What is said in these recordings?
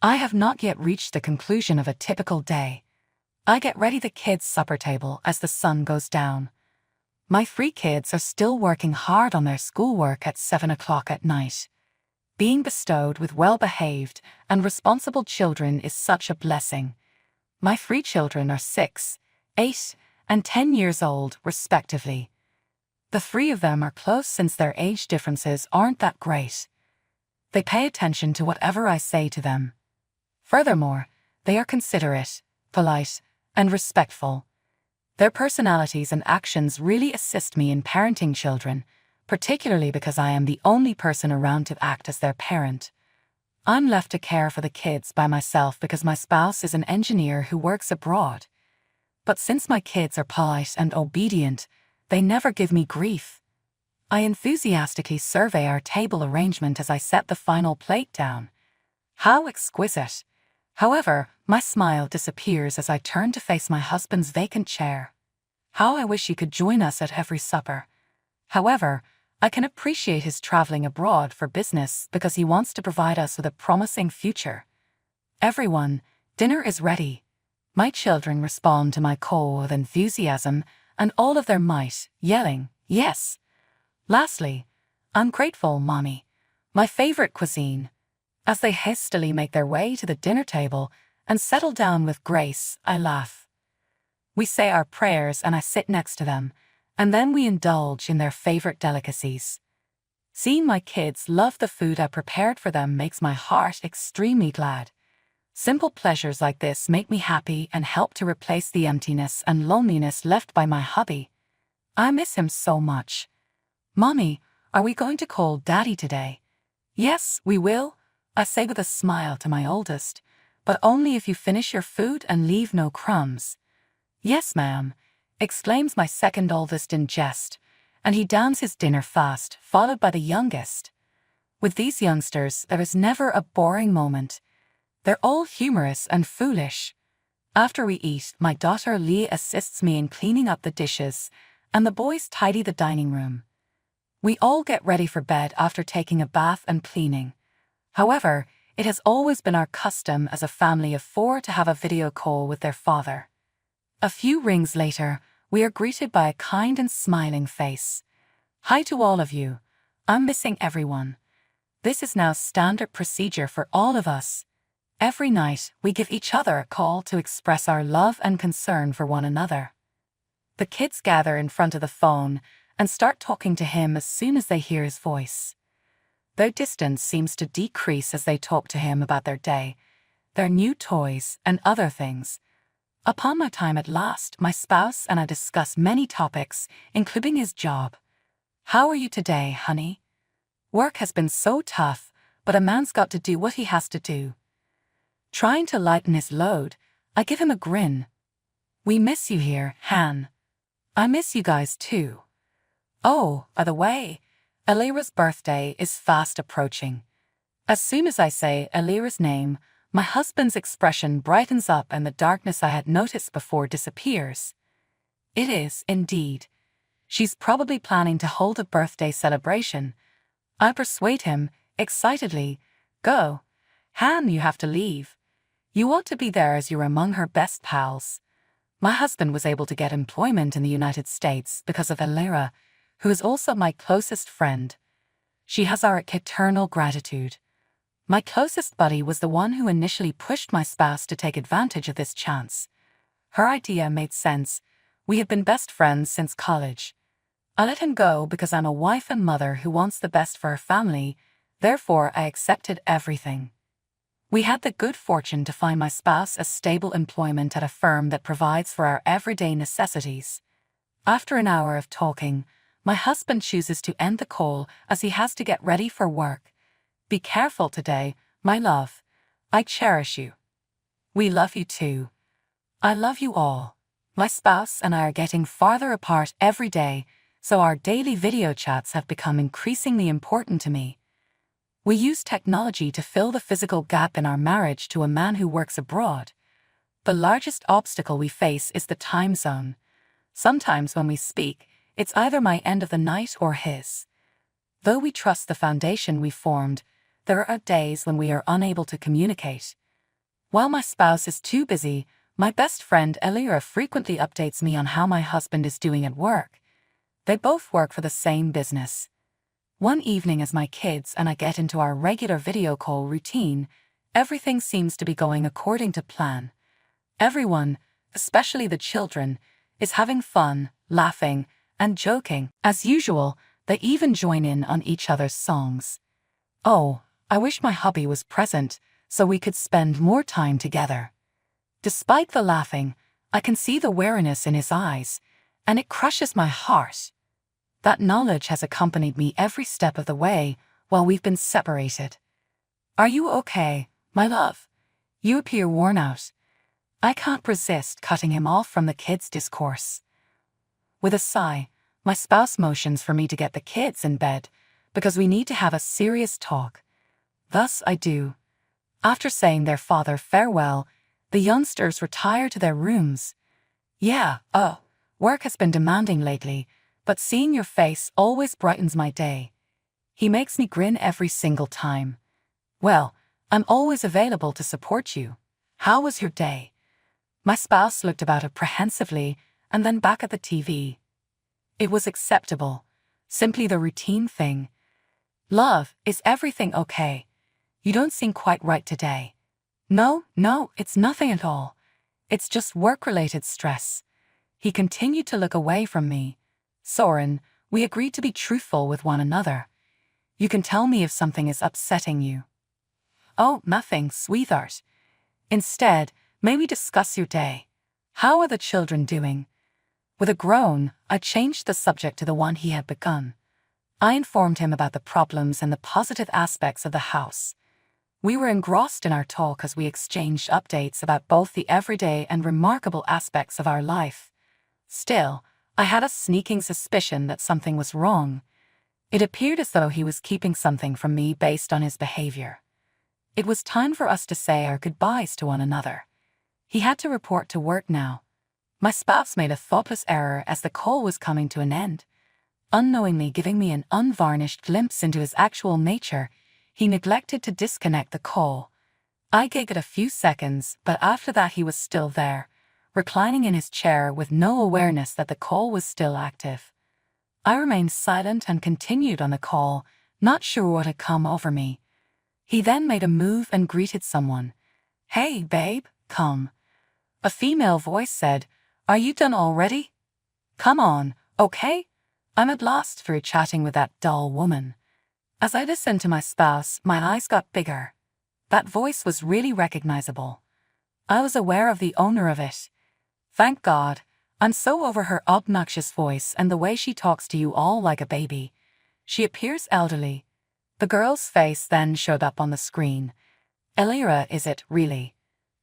I have not yet reached the conclusion of a typical day. I get ready the kids' supper table as the sun goes down. My 3 kids are still working hard on their schoolwork at 7 o'clock at night. Being bestowed with well-behaved and responsible children is such a blessing. My 3 children are 6, 8, and 10 years old, respectively. The 3 of them are close since their age differences aren't that great. They pay attention to whatever I say to them. Furthermore, they are considerate, polite, and respectful. Their personalities and actions really assist me in parenting children, particularly because I am the only person around to act as their parent. I'm left to care for the kids by myself because my spouse is an engineer who works abroad. But since my kids are polite and obedient, they never give me grief. I enthusiastically survey our table arrangement as I set the final plate down. How exquisite! However, my smile disappears as I turn to face my husband's vacant chair. How I wish he could join us at every supper. However, I can appreciate his traveling abroad for business because he wants to provide us with a promising future. Everyone, dinner is ready. My children respond to my call with enthusiasm and all of their might, yelling, "Yes!" Lastly, I'm grateful, Mommy, my favorite cuisine. As they hastily make their way to the dinner table and settle down with grace, I laugh. We say our prayers and I sit next to them, and then we indulge in their favorite delicacies. Seeing my kids love the food I prepared for them makes my heart extremely glad. Simple pleasures like this make me happy and help to replace the emptiness and loneliness left by my hubby. I miss him so much. Mommy, are we going to call Daddy today? Yes, we will, I say with a smile to my oldest, but only if you finish your food and leave no crumbs. Yes, ma'am, exclaims my second oldest in jest, and he downs his dinner fast, followed by the youngest. With these youngsters, there is never a boring moment. They're all humorous and foolish. After we eat, my daughter Leah assists me in cleaning up the dishes, and the boys tidy the dining room. We all get ready for bed after taking a bath and cleaning. However, it has always been our custom as a family of 4 to have a video call with their father. A few rings later, we are greeted by a kind and smiling face. Hi to all of you. I'm missing everyone. This is now standard procedure for all of us. Every night, we give each other a call to express our love and concern for one another. The kids gather in front of the phone and start talking to him as soon as they hear his voice. Their distance seems to decrease as they talk to him about their day, their new toys, and other things. Upon my time at last, my spouse and I discuss many topics, including his job. How are you today, honey? Work has been so tough, but a man's got to do what he has to do. Trying to lighten his load, I give him a grin. We miss you here, Han. I miss you guys too. Oh, by the way, Alira's birthday is fast approaching. As soon as I say Alira's name, my husband's expression brightens up and the darkness I had noticed before disappears. It is, indeed. She's probably planning to hold a birthday celebration. I persuade him, excitedly, "Go. Han, you have to leave. You ought to be there as you're among her best pals." My husband was able to get employment in the United States because of Alira, who is also my closest friend. She has our eternal gratitude. My closest buddy was the one who initially pushed my spouse to take advantage of this chance. Her idea made sense. We have been best friends since college. I let him go because I'm a wife and mother who wants the best for her family, therefore I accepted everything. We had the good fortune to find my spouse a stable employment at a firm that provides for our everyday necessities. After an hour of talking, my husband chooses to end the call as he has to get ready for work. Be careful today, my love. I cherish you. We love you too. I love you all. My spouse and I are getting farther apart every day, so our daily video chats have become increasingly important to me. We use technology to fill the physical gap in our marriage to a man who works abroad. The largest obstacle we face is the time zone. Sometimes when we speak, it's either my end of the night or his. Though we trust the foundation we formed, there are days when we are unable to communicate. While my spouse is too busy, my best friend Elira frequently updates me on how my husband is doing at work. They both work for the same business. One evening as my kids and I get into our regular video call routine, everything seems to be going according to plan. Everyone, especially the children, is having fun, laughing, and joking. As usual, they even join in on each other's songs. Oh, I wish my hubby was present so we could spend more time together. Despite the laughing, I can see the weariness in his eyes, and it crushes my heart. That knowledge has accompanied me every step of the way while we've been separated. Are you okay, my love? You appear worn out. I can't resist cutting him off from the kids' discourse. With a sigh, my spouse motions for me to get the kids in bed because we need to have a serious talk. Thus I do. After saying their father farewell, the youngsters retire to their rooms. Yeah, work has been demanding lately, but seeing your face always brightens my day. He makes me grin every single time. Well, I'm always available to support you. How was your day? My spouse looked about apprehensively and then back at the TV. It was acceptable, simply the routine thing. Love, is everything okay? You don't seem quite right today. No, it's nothing at all. It's just work-related stress. He continued to look away from me. Soren, we agreed to be truthful with one another. You can tell me if something is upsetting you. Oh, nothing, sweetheart. Instead, may we discuss your day? How are the children doing? With a groan, I changed the subject to the one he had begun. I informed him about the problems and the positive aspects of the house. We were engrossed in our talk as we exchanged updates about both the everyday and remarkable aspects of our life. Still, I had a sneaking suspicion that something was wrong. It appeared as though he was keeping something from me based on his behavior. It was time for us to say our goodbyes to one another. He had to report to work now. My spouse made a thoughtless error as the call was coming to an end. Unknowingly giving me an unvarnished glimpse into his actual nature, he neglected to disconnect the call. I giggled a few seconds, but after that he was still there, reclining in his chair with no awareness that the call was still active. I remained silent and continued on the call, not sure what had come over me. He then made a move and greeted someone. Hey, babe, come. A female voice said, Are you done already? Come on, okay? I'm at last through chatting with that dull woman. As I listened to my spouse, my eyes got bigger. That voice was really recognizable. I was aware of the owner of it. Thank God, I'm so over her obnoxious voice and the way she talks to you all like a baby. She appears elderly. The girl's face then showed up on the screen. Elira, is it, really?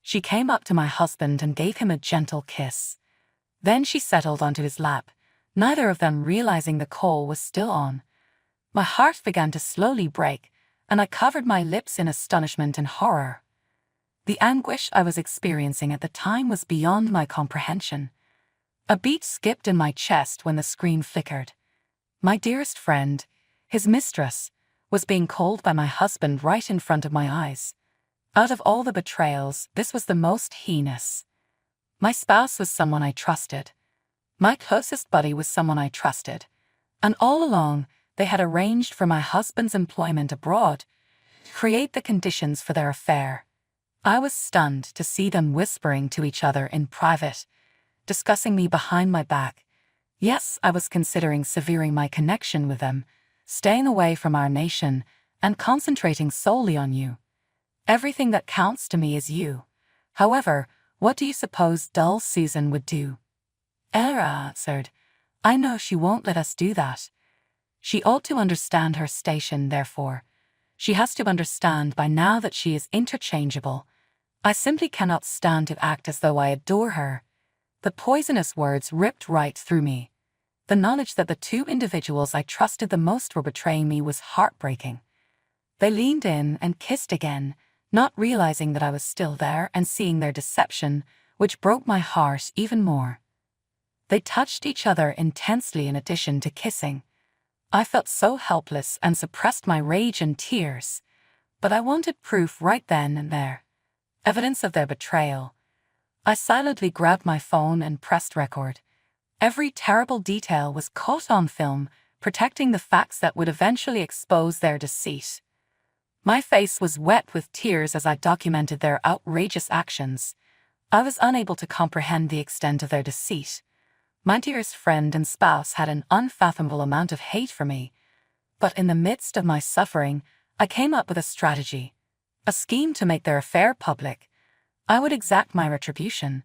She came up to my husband and gave him a gentle kiss. Then she settled onto his lap, neither of them realizing the call was still on. My heart began to slowly break, and I covered my lips in astonishment and horror. The anguish I was experiencing at the time was beyond my comprehension. A beat skipped in my chest when the screen flickered. My dearest friend, his mistress, was being called by my husband right in front of my eyes. Out of all the betrayals, this was the most heinous. My spouse was someone I trusted. My closest buddy was someone I trusted. And all along, they had arranged for my husband's employment abroad, to create the conditions for their affair. I was stunned to see them whispering to each other in private, discussing me behind my back. Yes, I was considering severing my connection with them, staying away from our nation, and concentrating solely on you. Everything that counts to me is you. However, what do you suppose dull Susan would do? Elra answered, I know she won't let us do that. She ought to understand her station, therefore. She has to understand by now that she is interchangeable. I simply cannot stand to act as though I adore her. The poisonous words ripped right through me. The knowledge that the two individuals I trusted the most were betraying me was heartbreaking. They leaned in and kissed again, not realizing that I was still there and seeing their deception, which broke my heart even more. They touched each other intensely in addition to kissing. I felt so helpless and suppressed my rage and tears, but I wanted proof right then and there. Evidence of their betrayal. I silently grabbed my phone and pressed record. Every terrible detail was caught on film, protecting the facts that would eventually expose their deceit. My face was wet with tears as I documented their outrageous actions. I was unable to comprehend the extent of their deceit. My dearest friend and spouse had an unfathomable amount of hate for me. But in the midst of my suffering, I came up with a strategy. A scheme to make their affair public. I would exact my retribution.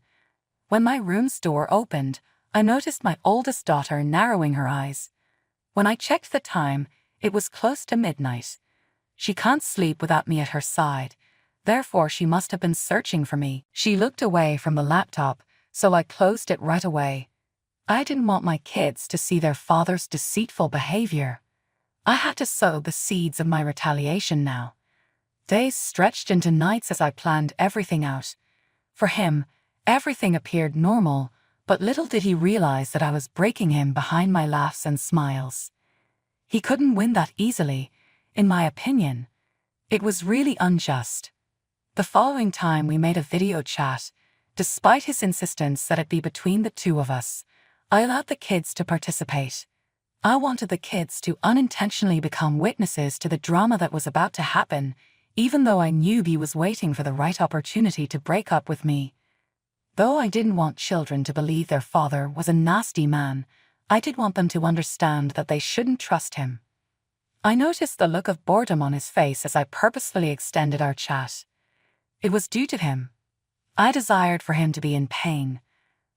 When my room's door opened, I noticed my oldest daughter narrowing her eyes. When I checked the time, it was close to midnight. She can't sleep without me at her side. Therefore, she must have been searching for me. She looked away from the laptop, so I closed it right away. I didn't want my kids to see their father's deceitful behavior. I had to sow the seeds of my retaliation now. Days stretched into nights as I planned everything out. For him, everything appeared normal, but little did he realize that I was breaking him behind my laughs and smiles. He couldn't win that easily, in my opinion. It was really unjust. The following time we made a video chat. Despite his insistence that it be between the two of us, I allowed the kids to participate. I wanted the kids to unintentionally become witnesses to the drama that was about to happen, even though I knew he was waiting for the right opportunity to break up with me. Though I didn't want children to believe their father was a nasty man, I did want them to understand that they shouldn't trust him. I noticed the look of boredom on his face as I purposefully extended our chat. It was due to him. I desired for him to be in pain.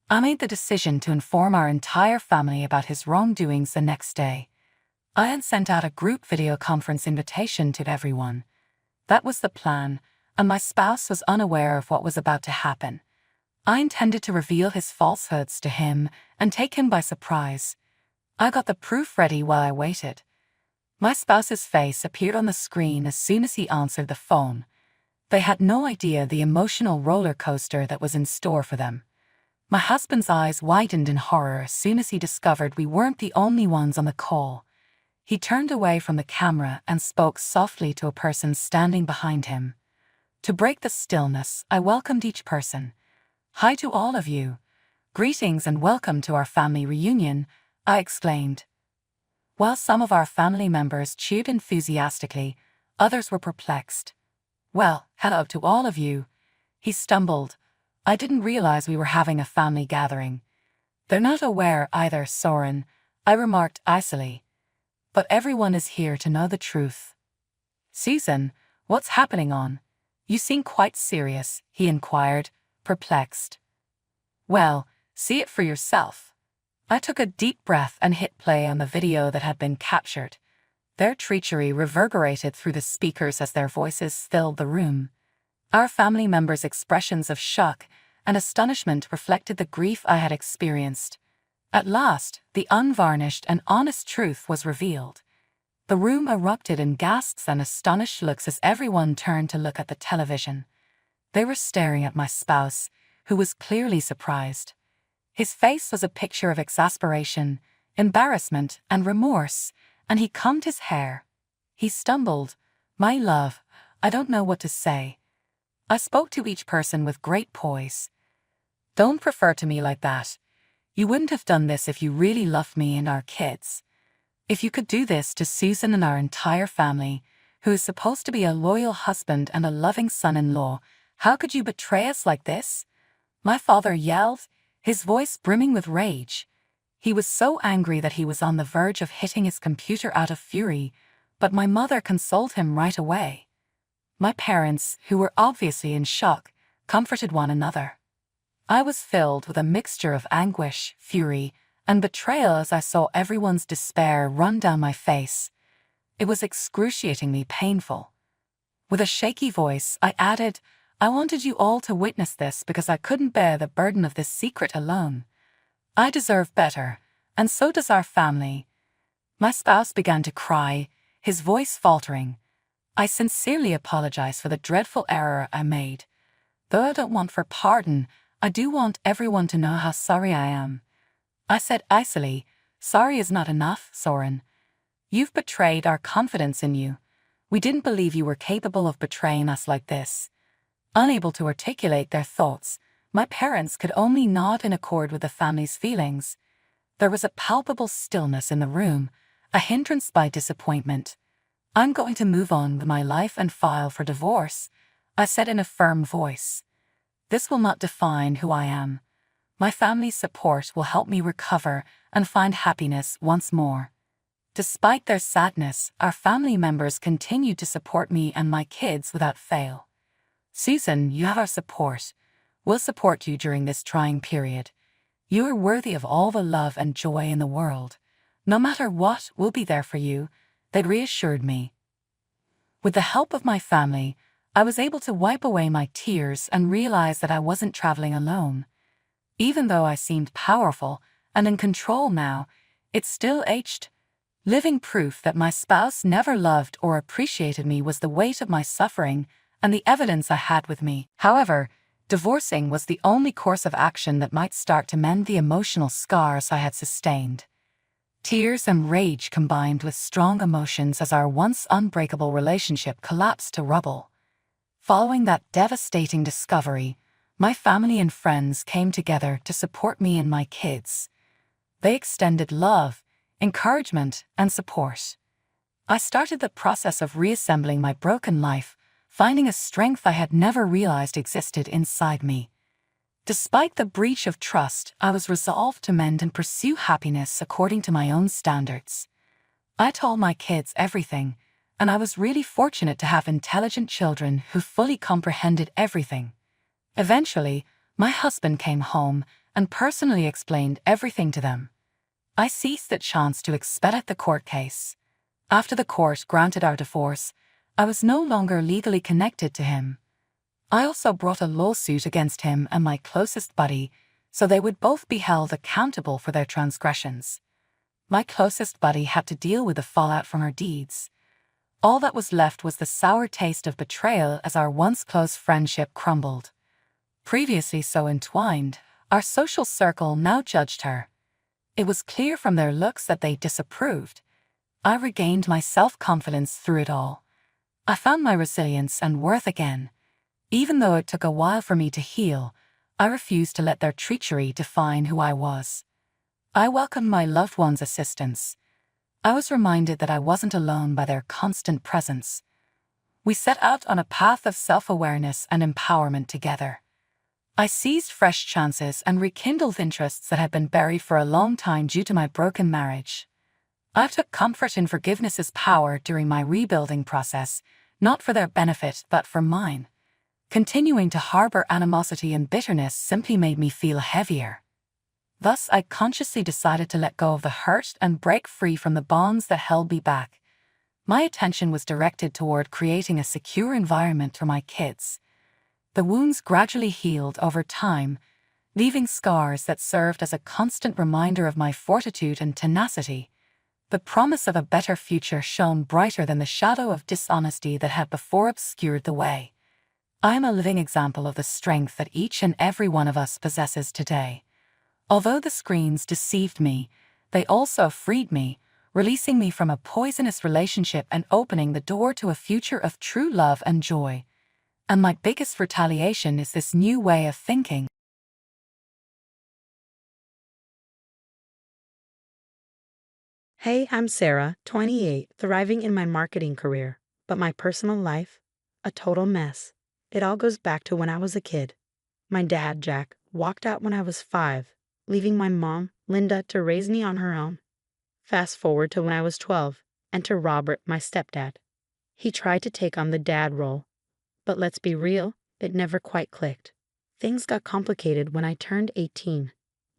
I made the decision to inform our entire family about his wrongdoings the next day. I had sent out a group video conference invitation to everyone. That was the plan, and my spouse was unaware of what was about to happen. I intended to reveal his falsehoods to him and take him by surprise. I got the proof ready while I waited. My spouse's face appeared on the screen as soon as he answered the phone. They had no idea the emotional roller coaster that was in store for them. My husband's eyes widened in horror as soon as he discovered we weren't the only ones on the call. He turned away from the camera and spoke softly to a person standing behind him. To break the stillness, I welcomed each person. "Hi to all of you. Greetings and welcome to our family reunion," I exclaimed. While some of our family members cheered enthusiastically, others were perplexed. "Well, hello to all of you." He stumbled. "I didn't realize we were having a family gathering." "They're not aware either, Soren," I remarked icily. "But everyone is here to know the truth." "Susan, what's happening on? You seem quite serious," he inquired, perplexed. "Well, see it for yourself." I took a deep breath and hit play on the video that had been captured. Their treachery reverberated through the speakers as their voices filled the room. Our family members' expressions of shock and astonishment reflected the grief I had experienced. At last, the unvarnished and honest truth was revealed. The room erupted in gasps and astonished looks as everyone turned to look at the television. They were staring at my spouse, who was clearly surprised. His face was a picture of exasperation, embarrassment, and remorse, and he combed his hair. He stumbled. "My love, I don't know what to say." I spoke to each person with great poise. "Don't refer to me like that. You wouldn't have done this if you really loved me and our kids. If you could do this to Susan and our entire family, who is supposed to be a loyal husband and a loving son-in-law, how could you betray us like this?" My father yelled, his voice brimming with rage. He was so angry that he was on the verge of hitting his computer out of fury, but my mother consoled him right away. My parents, who were obviously in shock, comforted one another. I was filled with a mixture of anguish, fury, and betrayal as I saw everyone's despair run down my face. It was excruciatingly painful. With a shaky voice, I added, "I wanted you all to witness this because I couldn't bear the burden of this secret alone. I deserve better, and so does our family." My spouse began to cry, his voice faltering. I sincerely apologize for the dreadful error I made. Though I don't want for pardon, I do want everyone to know how sorry I am. I said icily, "Sorry is not enough, Soren. You've betrayed our confidence in you. We didn't believe you were capable of betraying us like this." Unable to articulate their thoughts, my parents could only nod in accord with the family's feelings. There was a palpable stillness in the room, a hindrance by disappointment. "I'm going to move on with my life and file for divorce," I said in a firm voice. "This will not define who I am. My family's support will help me recover and find happiness once more." Despite their sadness, our family members continued to support me and my kids without fail. "Susan, you have our support. We'll support you during this trying period. You are worthy of all the love and joy in the world. No matter what, we'll be there for you," they reassured me. With the help of my family, I was able to wipe away my tears and realize that I wasn't traveling alone. Even though I seemed powerful and in control now, it still ached. Living proof that my spouse never loved or appreciated me was the weight of my suffering and the evidence I had with me. However, divorcing was the only course of action that might start to mend the emotional scars I had sustained. Tears and rage combined with strong emotions as our once unbreakable relationship collapsed to rubble. Following that devastating discovery, my family and friends came together to support me and my kids. They extended love, encouragement, and support. I started the process of reassembling my broken life, finding a strength I had never realized existed inside me. Despite the breach of trust, I was resolved to mend and pursue happiness according to my own standards. I told my kids everything, and I was really fortunate to have intelligent children who fully comprehended everything. Eventually, my husband came home and personally explained everything to them. I seized the chance to expedite the court case. After the court granted our divorce, I was no longer legally connected to him. I also brought a lawsuit against him and my closest buddy, so they would both be held accountable for their transgressions. My closest buddy had to deal with the fallout from her deeds. All that was left was the sour taste of betrayal as our once close friendship crumbled. Previously so entwined, our social circle now judged her. It was clear from their looks that they disapproved. I regained my self-confidence through it all. I found my resilience and worth again. Even though it took a while for me to heal, I refused to let their treachery define who I was. I welcomed my loved ones' assistance. I was reminded that I wasn't alone by their constant presence. We set out on a path of self-awareness and empowerment together. I seized fresh chances and rekindled interests that had been buried for a long time due to my broken marriage. I took comfort in forgiveness's power during my rebuilding process, not for their benefit but for mine. Continuing to harbor animosity and bitterness simply made me feel heavier. Thus, I consciously decided to let go of the hurt and break free from the bonds that held me back. My attention was directed toward creating a secure environment for my kids. The wounds gradually healed over time, leaving scars that served as a constant reminder of my fortitude and tenacity. The promise of a better future shone brighter than the shadow of dishonesty that had before obscured the way. I am a living example of the strength that each and every one of us possesses today. Although the screens deceived me, they also freed me, releasing me from a poisonous relationship and opening the door to a future of true love and joy. And my biggest retaliation is this new way of thinking. Hey, I'm Sarah, 28, thriving in my marketing career, but my personal life, a total mess. It all goes back to when I was a kid. My dad, Jack, walked out when I was 5, leaving my mom, Linda, to raise me on her own. Fast forward to when I was 12, enter Robert, my stepdad. He tried to take on the dad role, but let's be real, it never quite clicked. Things got complicated when I turned 18.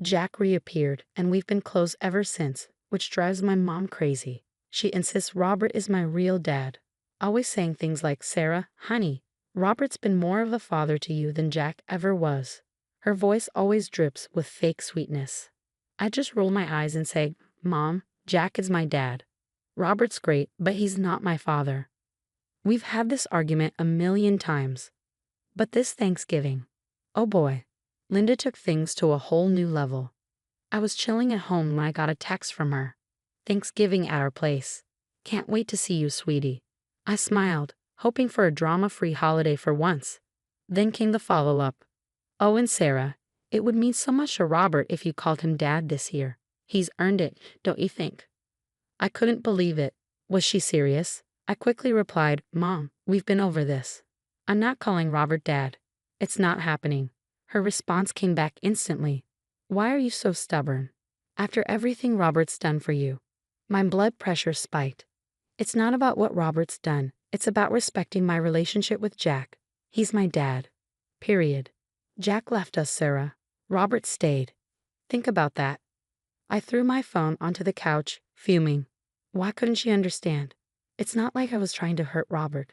Jack reappeared, and we've been close ever since, which drives my mom crazy. She insists Robert is my real dad, always saying things like, "Sarah, honey, Robert's been more of a father to you than Jack ever was." Her voice always drips with fake sweetness. I just roll my eyes and say, "Mom, Jack is my dad. Robert's great, but he's not my father." We've had this argument a million times. But this Thanksgiving, oh boy, Linda took things to a whole new level. I was chilling at home when I got a text from her. "Thanksgiving at our place. Can't wait to see you, sweetie." I smiled, hoping for a drama-free holiday for once. Then came the follow-up. Oh, and Sarah, it would mean so much to Robert if you called him Dad this year. He's earned it, don't you think? I couldn't believe it. Was she serious? I quickly replied, Mom, we've been over this. I'm not calling Robert Dad. It's not happening. Her response came back instantly. Why are you so stubborn? After everything Robert's done for you. My blood pressure spiked. It's not about what Robert's done. It's about respecting my relationship with Jack. He's my dad. Period. Jack left us, Sarah. Robert stayed. Think about that. I threw my phone onto the couch, fuming. Why couldn't she understand? It's not like I was trying to hurt Robert.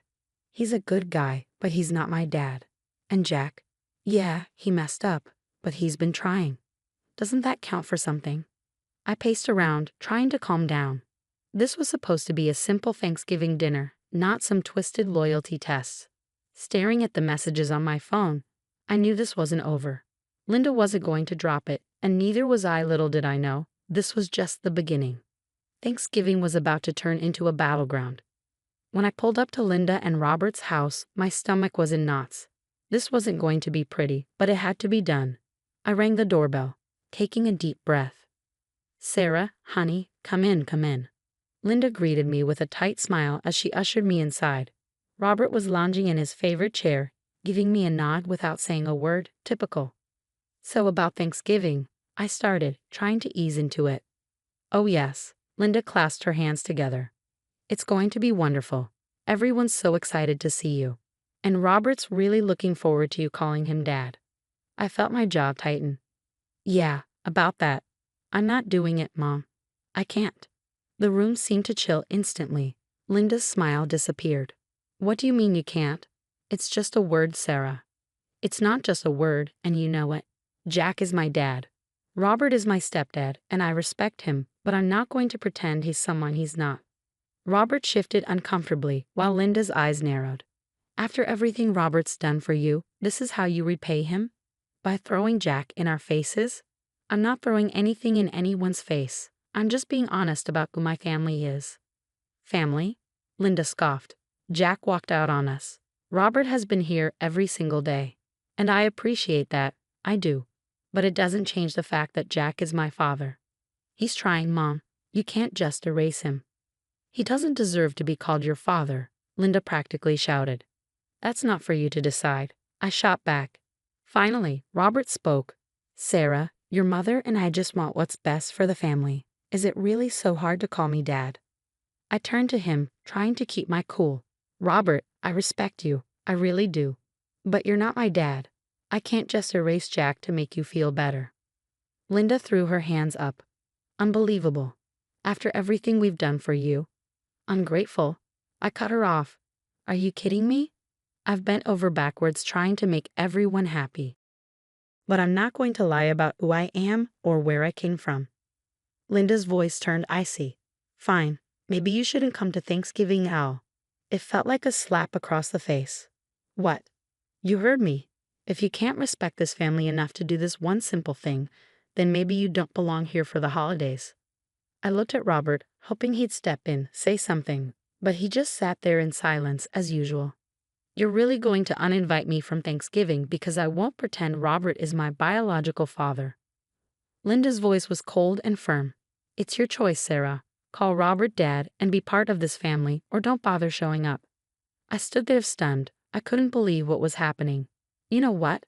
He's a good guy, but he's not my dad. And Jack? Yeah, he messed up, but he's been trying. Doesn't that count for something? I paced around, trying to calm down. This was supposed to be a simple Thanksgiving dinner, not some twisted loyalty test. Staring at the messages on my phone, I knew this wasn't over. Linda wasn't going to drop it, and neither was I. Little did I know, this was just the beginning. Thanksgiving was about to turn into a battleground. When I pulled up to Linda and Robert's house, my stomach was in knots. This wasn't going to be pretty, but it had to be done. I rang the doorbell, taking a deep breath. Sarah, honey, come in, come in. Linda greeted me with a tight smile as she ushered me inside. Robert was lounging in his favorite chair, giving me a nod without saying a word. Typical. So about Thanksgiving, I started, trying to ease into it. Oh yes, Linda clasped her hands together. It's going to be wonderful. Everyone's so excited to see you. And Robert's really looking forward to you calling him Dad. I felt my jaw tighten. Yeah, about that. I'm not doing it, Mom. I can't. The room seemed to chill instantly. Linda's smile disappeared. What do you mean you can't? It's just a word, Sarah. It's not just a word, and you know it. Jack is my dad. Robert is my stepdad, and I respect him, but I'm not going to pretend he's someone he's not. Robert shifted uncomfortably while Linda's eyes narrowed. After everything Robert's done for you, this is how you repay him? By throwing Jack in our faces? I'm not throwing anything in anyone's face. I'm just being honest about who my family is. Family? Linda scoffed. Jack walked out on us. Robert has been here every single day. And I appreciate that. I do. But it doesn't change the fact that Jack is my father. He's trying, Mom. You can't just erase him. He doesn't deserve to be called your father, Linda practically shouted. That's not for you to decide. I shot back. Finally, Robert spoke. Sarah, your mother and I just want what's best for the family. Is it really so hard to call me Dad? I turned to him, trying to keep my cool. Robert, I respect you. I really do. But you're not my dad. I can't just erase Jack to make you feel better. Linda threw her hands up. Unbelievable. After everything we've done for you. Ungrateful. I cut her off. Are you kidding me? I've bent over backwards trying to make everyone happy. But I'm not going to lie about who I am or where I came from. Linda's voice turned icy. Fine, maybe you shouldn't come to Thanksgiving at all. It felt like a slap across the face. What? You heard me. If you can't respect this family enough to do this one simple thing, then maybe you don't belong here for the holidays. I looked at Robert, hoping he'd step in, say something, but he just sat there in silence as usual. You're really going to uninvite me from Thanksgiving because I won't pretend Robert is my biological father. Linda's voice was cold and firm. It's your choice, Sarah. Call Robert Dad and be part of this family, or don't bother showing up. I stood there stunned. I couldn't believe what was happening. You know what?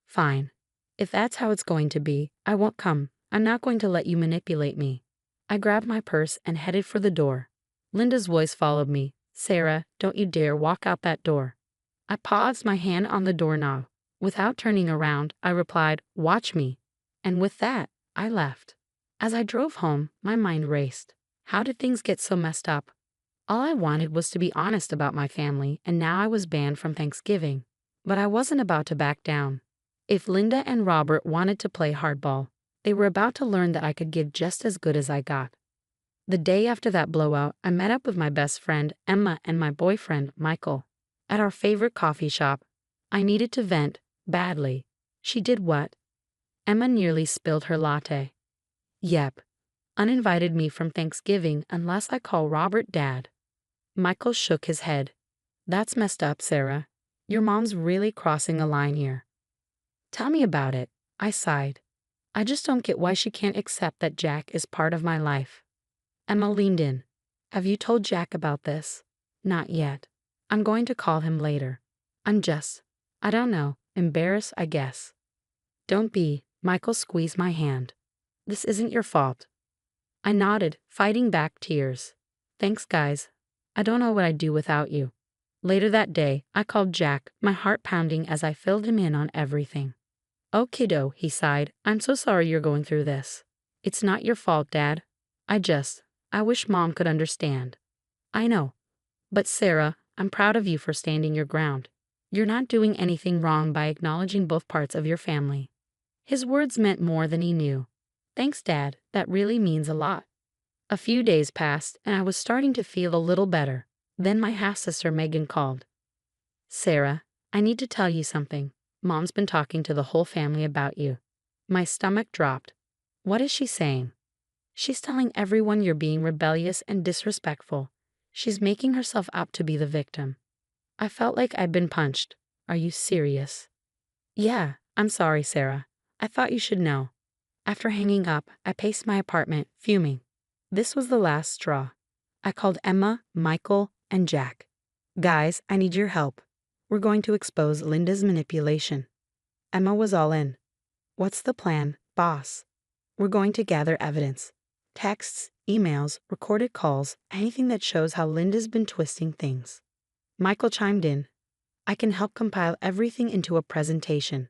Fine. If that's how it's going to be, I won't come. I'm not going to let you manipulate me. I grabbed my purse and headed for the door. Linda's voice followed me. Sarah, don't you dare walk out that door. I paused, my hand on the doorknob. Without turning around, I replied, watch me. And with that, I left. As I drove home, my mind raced. How did things get so messed up? All I wanted was to be honest about my family, and now I was banned from Thanksgiving. But I wasn't about to back down. If Linda and Robert wanted to play hardball, they were about to learn that I could give just as good as I got. The day after that blowout, I met up with my best friend, Emma, and my boyfriend, Michael, at our favorite coffee shop. I needed to vent, badly. She did what? Emma nearly spilled her latte. Yep. Uninvited me from Thanksgiving unless I call Robert Dad. Michael shook his head. That's messed up, Sarah. Your mom's really crossing a line here. Tell me about it, I sighed. I just don't get why she can't accept that Jack is part of my life. Emma leaned in. Have you told Jack about this? Not yet. I'm going to call him later. I don't know, embarrassed, I guess. Don't be, Michael squeezed my hand. This isn't your fault. I nodded, fighting back tears. Thanks, guys. I don't know what I'd do without you. Later that day, I called Jack, my heart pounding as I filled him in on everything. Oh, kiddo, he sighed. I'm so sorry you're going through this. It's not your fault, Dad. I wish Mom could understand. I know. But Sarah, I'm proud of you for standing your ground. You're not doing anything wrong by acknowledging both parts of your family. His words meant more than he knew. Thanks, Dad. That really means a lot. A few days passed, and I was starting to feel a little better. Then my half-sister Megan called. Sarah, I need to tell you something. Mom's been talking to the whole family about you. My stomach dropped. What is she saying? She's telling everyone you're being rebellious and disrespectful. She's making herself out to be the victim. I felt like I'd been punched. Are you serious? Yeah, I'm sorry, Sarah. I thought you should know. After hanging up, I paced my apartment, fuming. This was the last straw. I called Emma, Michael, and Jack. Guys, I need your help. We're going to expose Linda's manipulation. Emma was all in. What's the plan, boss? We're going to gather evidence. Texts, emails, recorded calls, anything that shows how Linda's been twisting things. Michael chimed in. I can help compile everything into a presentation.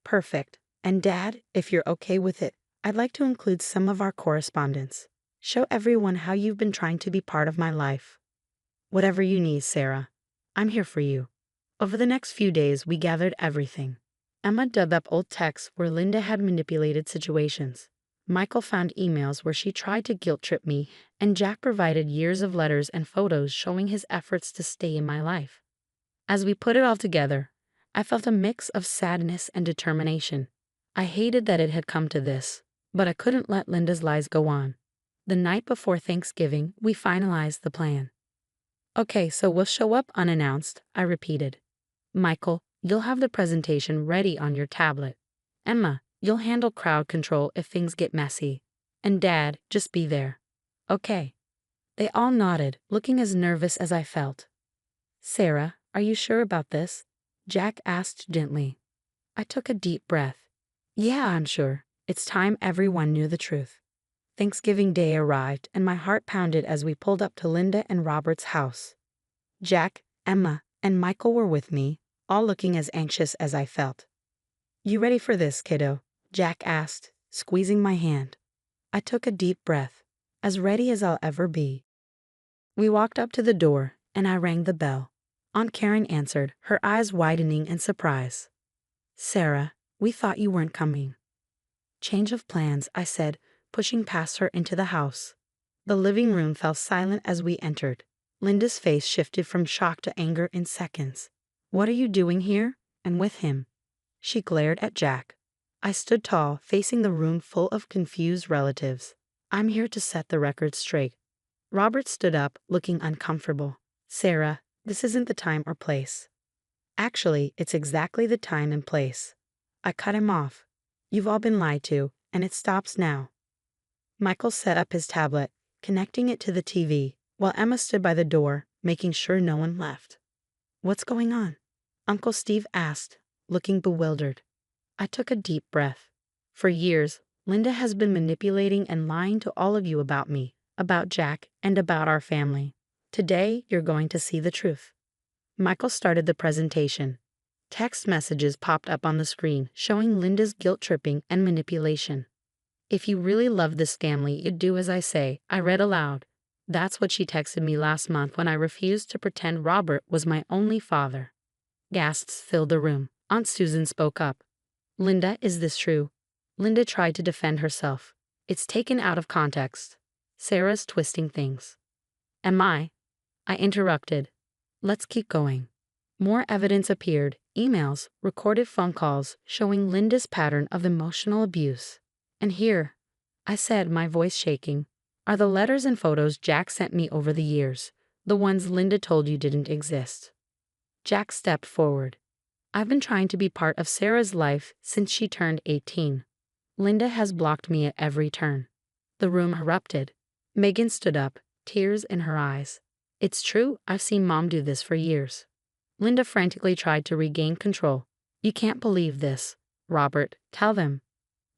Perfect. And Dad, if you're okay with it, I'd like to include some of our correspondence. Show everyone how you've been trying to be part of my life. Whatever you need, Sarah. I'm here for you. Over the next few days, we gathered everything. Emma dug up old texts where Linda had manipulated situations. Michael found emails where she tried to guilt-trip me, and Jack provided years of letters and photos showing his efforts to stay in my life. As we put it all together, I felt a mix of sadness and determination. I hated that it had come to this, but I couldn't let Linda's lies go on. The night before Thanksgiving, we finalized the plan. Okay, so we'll show up unannounced, I repeated. Michael, you'll have the presentation ready on your tablet. Emma, you'll handle crowd control if things get messy. And Dad, just be there. Okay. They all nodded, looking as nervous as I felt. Sarah, are you sure about this? Jack asked gently. I took a deep breath. Yeah, I'm sure. It's time everyone knew the truth. Thanksgiving Day arrived, and my heart pounded as we pulled up to Linda and Robert's house. Jack, Emma, and Michael were with me, all looking as anxious as I felt. You ready for this, kiddo? Jack asked, squeezing my hand. I took a deep breath, as ready as I'll ever be. We walked up to the door, and I rang the bell. Aunt Karen answered, her eyes widening in surprise. Sarah, we thought you weren't coming. Change of plans, I said, pushing past her into the house. The living room fell silent as we entered. Linda's face shifted from shock to anger in seconds. What are you doing here? And with him? She glared at Jack. I stood tall, facing the room full of confused relatives. I'm here to set the record straight. Robert stood up, looking uncomfortable. Sarah, this isn't the time or place. Actually, it's exactly the time and place. I cut him off. You've all been lied to, and it stops now. Michael set up his tablet, connecting it to the TV, while Emma stood by the door, making sure no one left. What's going on? Uncle Steve asked, looking bewildered. I took a deep breath. For years, Linda has been manipulating and lying to all of you about me, about Jack, and about our family. Today, you're going to see the truth. Michael started the presentation. Text messages popped up on the screen, showing Linda's guilt-tripping and manipulation. If you really love this family, you'd do as I say, I read aloud. That's what she texted me last month when I refused to pretend Robert was my only father. Gasps filled the room. Aunt Susan spoke up. Linda, is this true? Linda tried to defend herself. It's taken out of context. Sarah's twisting things. Am I? I interrupted. Let's keep going. More evidence appeared, emails, recorded phone calls, showing Linda's pattern of emotional abuse. And here, I said, my voice shaking, are the letters and photos Jack sent me over the years, the ones Linda told you didn't exist. Jack stepped forward. I've been trying to be part of Sarah's life since she turned 18. Linda has blocked me at every turn. The room erupted. Megan stood up, tears in her eyes. It's true, I've seen Mom do this for years. Linda frantically tried to regain control. You can't believe this. Robert, tell them.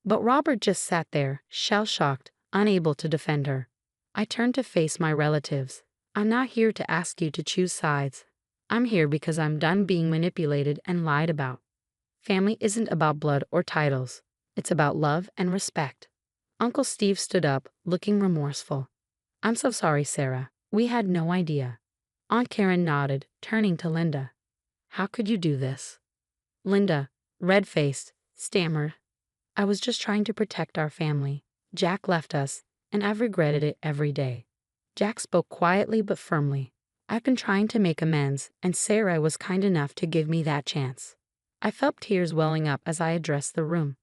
But Robert just sat there, shell-shocked, unable to defend her. I turned to face my relatives. I'm not here to ask you to choose sides. I'm here because I'm done being manipulated and lied about. Family isn't about blood or titles. It's about love and respect. Uncle Steve stood up, looking remorseful. I'm so sorry, Sarah. We had no idea. Aunt Karen nodded, turning to Linda. How could you do this? Linda, red-faced, stammered. I was just trying to protect our family. Jack left us, and I've regretted it every day. Jack spoke quietly but firmly. I've been trying to make amends, and Sarah was kind enough to give me that chance. I felt tears welling up as I addressed the room.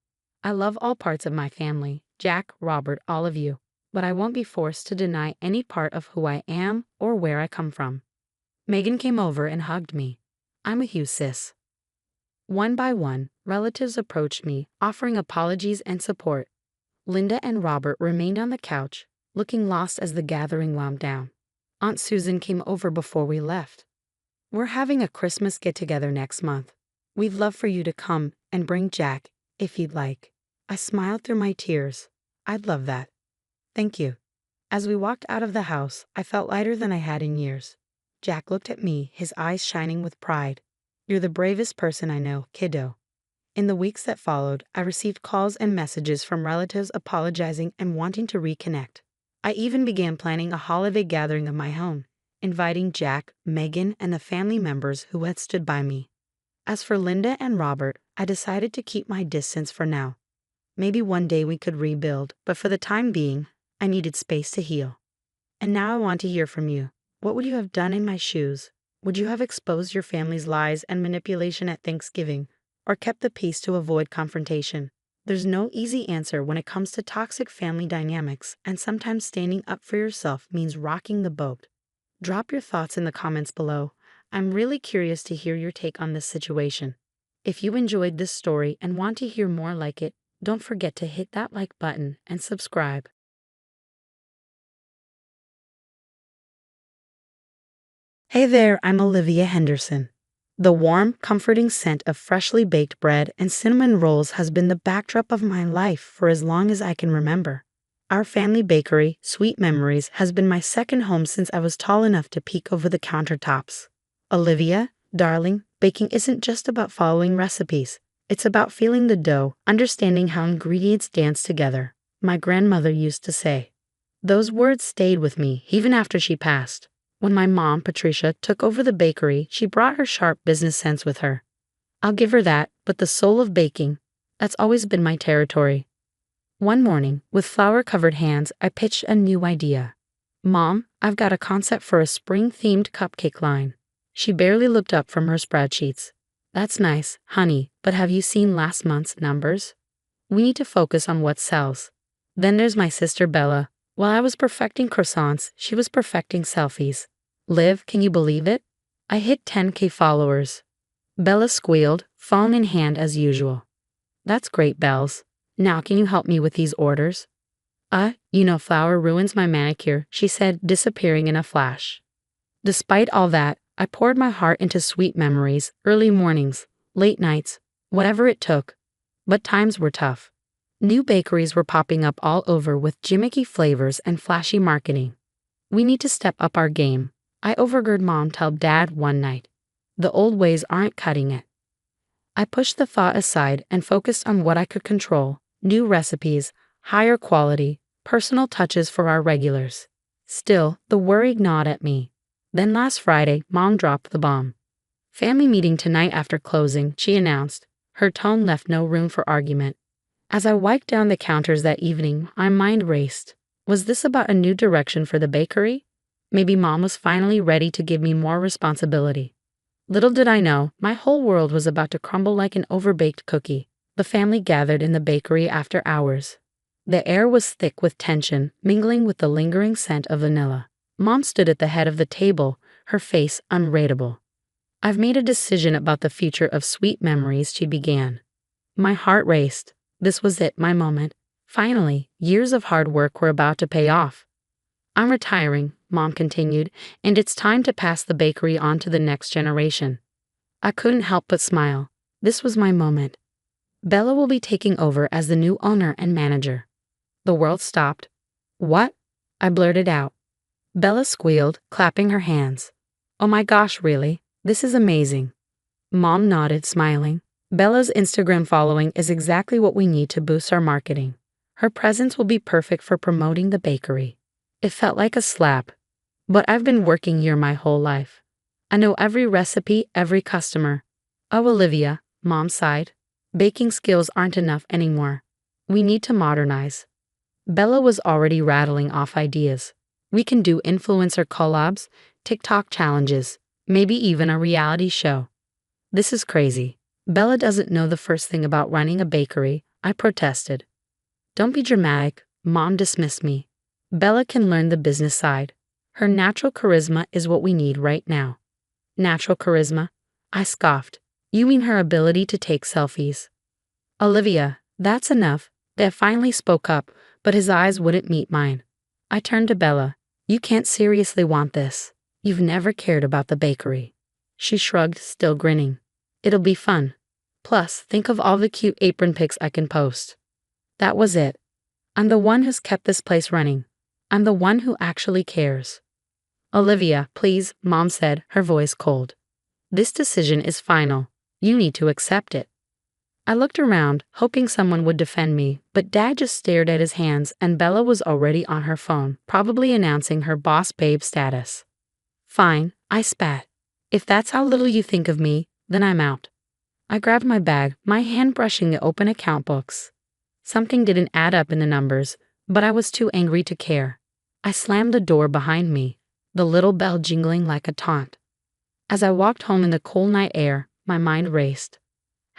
I love all parts of my family, Jack, Robert, all of you, but I won't be forced to deny any part of who I am or where I come from. Megan came over and hugged me. I'm a huge sis. One by one, relatives approached me, offering apologies and support. Linda and Robert remained on the couch, looking lost as the gathering wound down. Aunt Susan came over before we left. We're having a Christmas get-together next month. We'd love for you to come and bring Jack, if you'd like. I smiled through my tears. I'd love that. Thank you. As we walked out of the house, I felt lighter than I had in years. Jack looked at me, his eyes shining with pride. You're the bravest person I know, kiddo. In the weeks that followed, I received calls and messages from relatives apologizing and wanting to reconnect. I even began planning a holiday gathering of my own, inviting Jack, Megan, and the family members who had stood by me. As for Linda and Robert, I decided to keep my distance for now. Maybe one day we could rebuild, but for the time being, I needed space to heal. And now I want to hear from you. What would you have done in my shoes? Would you have exposed your family's lies and manipulation at Thanksgiving, or kept the peace to avoid confrontation? There's no easy answer when it comes to toxic family dynamics, and sometimes standing up for yourself means rocking the boat. Drop your thoughts in the comments below. I'm really curious to hear your take on this situation. If you enjoyed this story and want to hear more like it, don't forget to hit that like button and subscribe. Hey there, I'm Olivia Henderson. The warm, comforting scent of freshly baked bread and cinnamon rolls has been the backdrop of my life for as long as I can remember. Our family bakery, Sweet Memories, has been my second home since I was tall enough to peek over the countertops. Olivia, darling, baking isn't just about following recipes. It's about feeling the dough, understanding how ingredients dance together, my grandmother used to say. Those words stayed with me even after she passed. When my mom, Patricia, took over the bakery, she brought her sharp business sense with her. I'll give her that, but the soul of baking, that's always been my territory. One morning, with flour-covered hands, I pitched a new idea. Mom, I've got a concept for a spring-themed cupcake line. She barely looked up from her spreadsheets. That's nice, honey, but have you seen last month's numbers? We need to focus on what sells. Then there's my sister Bella. While I was perfecting croissants, she was perfecting selfies. Liv, can you believe it? I hit 10K followers. Bella squealed, phone in hand as usual. That's great, Bells. Now can you help me with these orders? Flour ruins my manicure, she said, disappearing in a flash. Despite all that, I poured my heart into Sweet Memories, early mornings, late nights, whatever it took. But times were tough. New bakeries were popping up all over with gimmicky flavors and flashy marketing. We need to step up our game, I overheard Mom tell Dad one night. The old ways aren't cutting it. I pushed the thought aside and focused on what I could control: new recipes, higher quality, personal touches for our regulars. Still, the worry gnawed at me. Then last Friday, Mom dropped the bomb. Family meeting tonight after closing, she announced. Her tone left no room for argument. As I wiped down the counters that evening, my mind raced. Was this about a new direction for the bakery? Maybe Mom was finally ready to give me more responsibility. Little did I know, my whole world was about to crumble like an overbaked cookie. The family gathered in the bakery after hours. The air was thick with tension, mingling with the lingering scent of vanilla. Mom stood at the head of the table, her face unreadable. I've made a decision about the future of Sweet Memories, she began. My heart raced. This was it, my moment. Finally, years of hard work were about to pay off. I'm retiring, Mom continued, and it's time to pass the bakery on to the next generation. I couldn't help but smile. This was my moment. Bella will be taking over as the new owner and manager. The world stopped. What? I blurted out. Bella squealed, clapping her hands. Oh my gosh, really? This is amazing. Mom nodded, smiling. Bella's Instagram following is exactly what we need to boost our marketing. Her presence will be perfect for promoting the bakery. It felt like a slap. But I've been working here my whole life. I know every recipe, every customer. Oh, Olivia, Mom sighed. Baking skills aren't enough anymore. We need to modernize. Bella was already rattling off ideas. We can do influencer collabs, TikTok challenges, maybe even a reality show. This is crazy. Bella doesn't know the first thing about running a bakery, I protested. Don't be dramatic, Mom dismissed me. Bella can learn the business side. Her natural charisma is what we need right now. Natural charisma? I scoffed. You mean her ability to take selfies? Olivia, that's enough. Dad finally spoke up, but his eyes wouldn't meet mine. I turned to Bella. You can't seriously want this. You've never cared about the bakery. She shrugged, still grinning. It'll be fun. Plus, think of all the cute apron pics I can post. That was it. I'm the one who's kept this place running. I'm the one who actually cares. Olivia, please, Mom said, her voice cold. This decision is final. You need to accept it. I looked around, hoping someone would defend me, but Dad just stared at his hands and Bella was already on her phone, probably announcing her boss babe status. Fine, I spat. If that's how little you think of me, then I'm out. I grabbed my bag, my hand brushing the open account books. Something didn't add up in the numbers, but I was too angry to care. I slammed the door behind me, the little bell jingling like a taunt. As I walked home in the cool night air, my mind raced.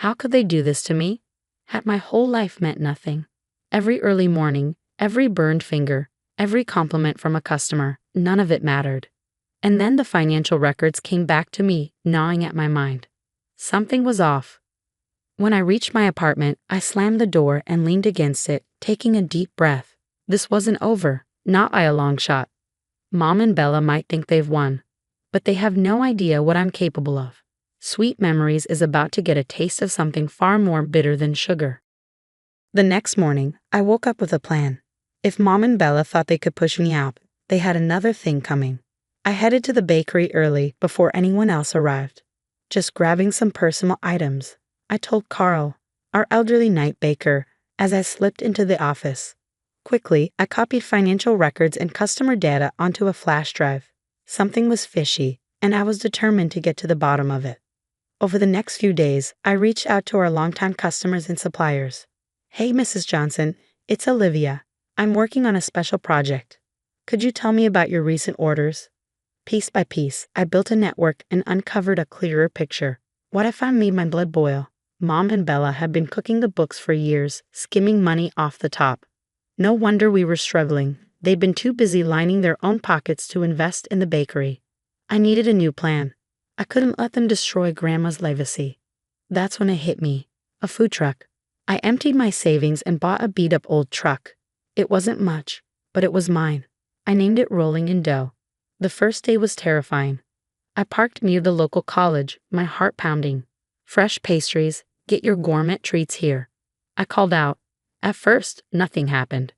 How could they do this to me? Had my whole life meant nothing? Every early morning, every burned finger, every compliment from a customer, none of it mattered. And then the financial records came back to me, gnawing at my mind. Something was off. When I reached my apartment, I slammed the door and leaned against it, taking a deep breath. This wasn't over, not by a long shot. Mom and Bella might think they've won, but they have no idea what I'm capable of. Sweet Memories is about to get a taste of something far more bitter than sugar. The next morning, I woke up with a plan. If Mom and Bella thought they could push me out, they had another thing coming. I headed to the bakery early before anyone else arrived. Just grabbing some personal items, I told Carl, our elderly night baker, as I slipped into the office. Quickly, I copied financial records and customer data onto a flash drive. Something was fishy, and I was determined to get to the bottom of it. Over the next few days, I reached out to our longtime customers and suppliers. Hey, Mrs. Johnson, it's Olivia. I'm working on a special project. Could you tell me about your recent orders? Piece by piece, I built a network and uncovered a clearer picture. What I found made my blood boil. Mom and Bella had been cooking the books for years, skimming money off the top. No wonder we were struggling. They'd been too busy lining their own pockets to invest in the bakery. I needed a new plan. I couldn't let them destroy Grandma's legacy. That's when it hit me. A food truck. I emptied my savings and bought a beat-up old truck. It wasn't much, but it was mine. I named it Rolling in Dough. The first day was terrifying. I parked near the local college, my heart pounding. Fresh pastries, get your gourmet treats here. I called out. At first, nothing happened.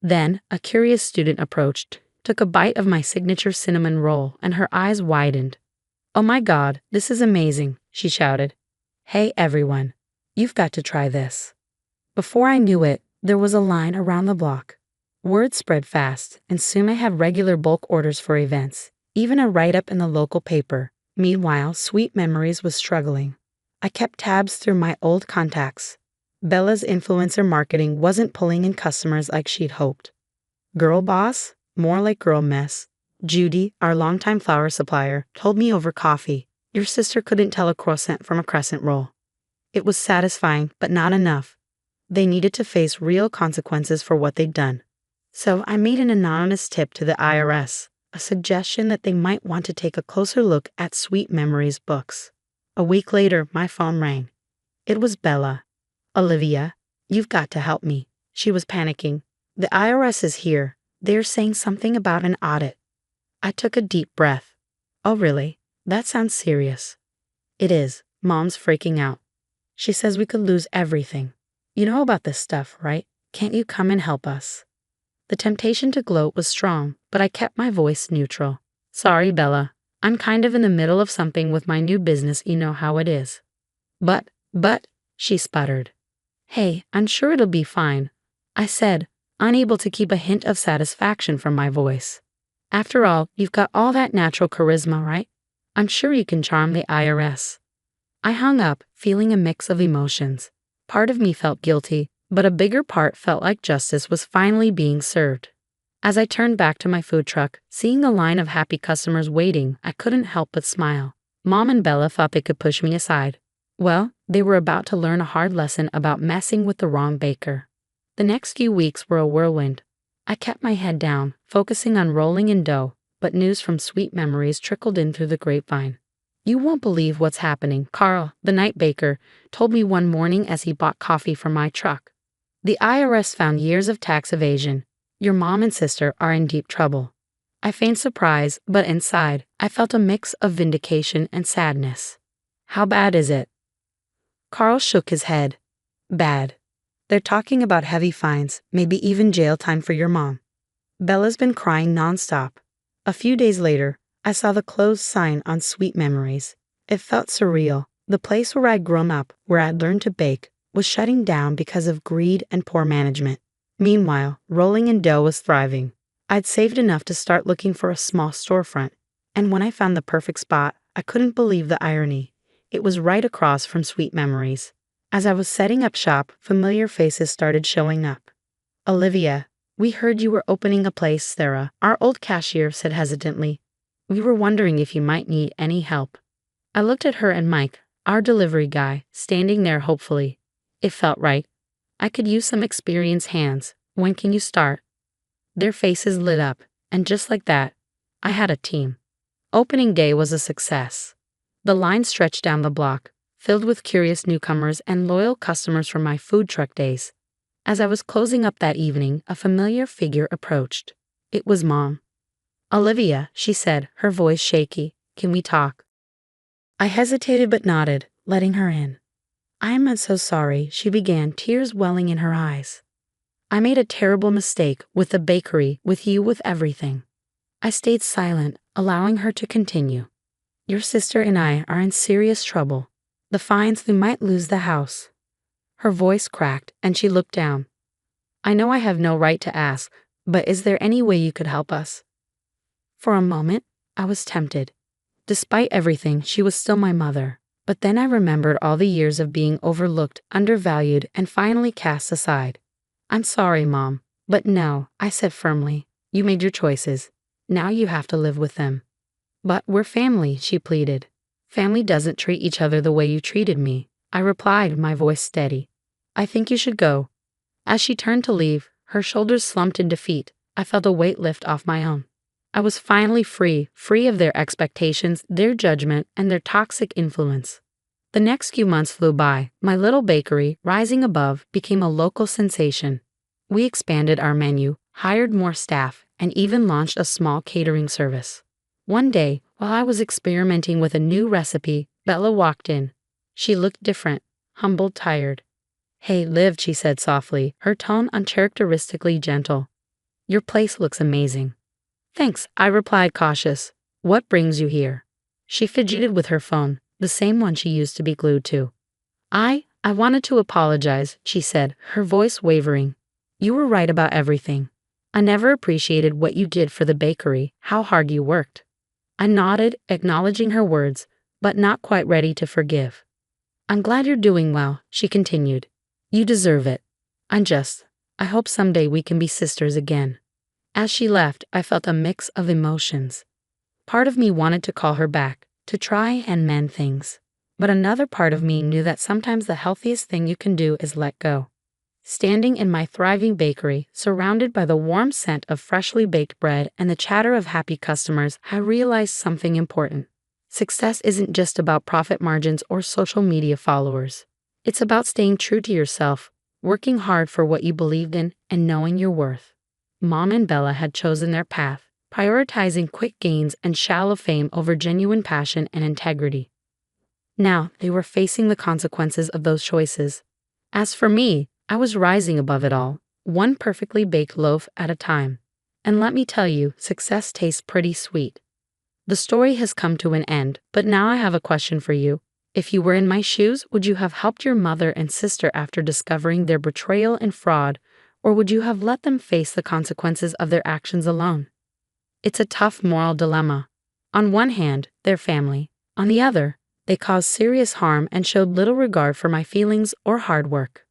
Then, a curious student approached, took a bite of my signature cinnamon roll, and her eyes widened. Oh my God, this is amazing, she shouted. Hey everyone, you've got to try this. Before I knew it, there was a line around the block. Word spread fast, and soon I had regular bulk orders for events, even a write-up in the local paper. Meanwhile, Sweet Memories was struggling. I kept tabs through my old contacts. Bella's influencer marketing wasn't pulling in customers like she'd hoped. Girl boss? More like girl mess. Judy, our longtime flour supplier, told me over coffee, your sister couldn't tell a croissant from a crescent roll. It was satisfying, but not enough. They needed to face real consequences for what they'd done. So I made an anonymous tip to the IRS. a suggestion that they might want to take a closer look at Sweet Memories books. A week later, my phone rang. It was Bella. "Olivia, you've got to help me." She was panicking. "The IRS is here. They're saying something about an audit." I took a deep breath. "Oh, really? That sounds serious." "It is. Mom's freaking out. She says we could lose everything. You know about this stuff, right? Can't you come and help us?" The temptation to gloat was strong, but I kept my voice neutral. "Sorry, Bella. I'm kind of in the middle of something with my new business, you know how it is." But, she sputtered. "Hey, I'm sure it'll be fine," I said, unable to keep a hint of satisfaction from my voice. "After all, you've got all that natural charisma, right? I'm sure you can charm the IRS." I hung up, feeling a mix of emotions. Part of me felt guilty, but a bigger part felt like justice was finally being served. As I turned back to my food truck, seeing a line of happy customers waiting, I couldn't help but smile. Mom and Bella thought they could push me aside. Well, they were about to learn a hard lesson about messing with the wrong baker. The next few weeks were a whirlwind. I kept my head down, focusing on rolling in dough, but news from Sweet Memories trickled in through the grapevine. "You won't believe what's happening. Carl, the night baker, told me one morning as he bought coffee from my truck. The IRS found years of tax evasion. Your mom and sister are in deep trouble." I feigned surprise, but inside, I felt a mix of vindication and sadness. "How bad is it?" Carl shook his head. "Bad. They're talking about heavy fines, maybe even jail time for your mom." Bella's been crying nonstop. A few days later, I saw the closed sign on Sweet Memories. It felt surreal. The place where I'd grown up, where I'd learned to bake, was shutting down because of greed and poor management. Meanwhile, Rolling in Dough was thriving. I'd saved enough to start looking for a small storefront, and when I found the perfect spot, I couldn't believe the irony. It was right across from Sweet Memories. As I was setting up shop, familiar faces started showing up. "Olivia, we heard you were opening a place," Sarah, our old cashier, said hesitantly. "We were wondering if you might need any help." I looked at her and Mike, our delivery guy, standing there hopefully. It felt right. I could use some experienced hands. "When can you start?" Their faces lit up, and just like that, I had a team. Opening day was a success. The line stretched down the block, filled with curious newcomers and loyal customers from my food truck days. As I was closing up that evening, a familiar figure approached. It was Mom. "Olivia," she said, her voice shaky, "can we talk?" I hesitated but nodded, letting her in. "I am so sorry," she began, tears welling in her eyes. "I made a terrible mistake with the bakery, with you, with everything." I stayed silent, allowing her to continue. "Your sister and I are in serious trouble. The fines, we might lose the house." Her voice cracked, and she looked down. "I know I have no right to ask, but is there any way you could help us?" For a moment, I was tempted. Despite everything, she was still my mother. But then I remembered all the years of being overlooked, undervalued, and finally cast aside. "I'm sorry, Mom, but no," I said firmly. "You made your choices. Now you have to live with them." "But we're family," she pleaded. "Family doesn't treat each other the way you treated me," I replied, my voice steady. "I think you should go." As she turned to leave, her shoulders slumped in defeat. I felt a weight lift off my own. I was finally free of their expectations, their judgment, and their toxic influence. The next few months flew by. My little bakery, rising above, became a local sensation. We expanded our menu, hired more staff, and even launched a small catering service. One day, while I was experimenting with a new recipe, Bella walked in. She looked different, humbled, tired. "Hey, Liv," she said softly, her tone uncharacteristically gentle. "Your place looks amazing." "Thanks," I replied, cautious. "What brings you here?" She fidgeted with her phone, the same one she used to be glued to. I wanted to apologize," she said, her voice wavering. "You were right about everything. I never appreciated what you did for the bakery, how hard you worked." I nodded, acknowledging her words, but not quite ready to forgive. "I'm glad you're doing well," she continued. "You deserve it. I hope someday we can be sisters again." As she left, I felt a mix of emotions. Part of me wanted to call her back, to try and mend things. But another part of me knew that sometimes the healthiest thing you can do is let go. Standing in my thriving bakery, surrounded by the warm scent of freshly baked bread and the chatter of happy customers, I realized something important. Success isn't just about profit margins or social media followers. It's about staying true to yourself, working hard for what you believed in, and knowing your worth. Mom and Bella had chosen their path, prioritizing quick gains and shallow fame over genuine passion and integrity. Now they were facing the consequences of those choices. As for me, I was rising above it all, one perfectly baked loaf at a time. And let me tell you, success tastes pretty sweet. The story has come to an end, but now I have a question for you. If you were in my shoes, would you have helped your mother and sister after discovering their betrayal and fraud, or would you have let them face the consequences of their actions alone? It's a tough moral dilemma. On one hand, they're family. On the other, they caused serious harm and showed little regard for my feelings or hard work.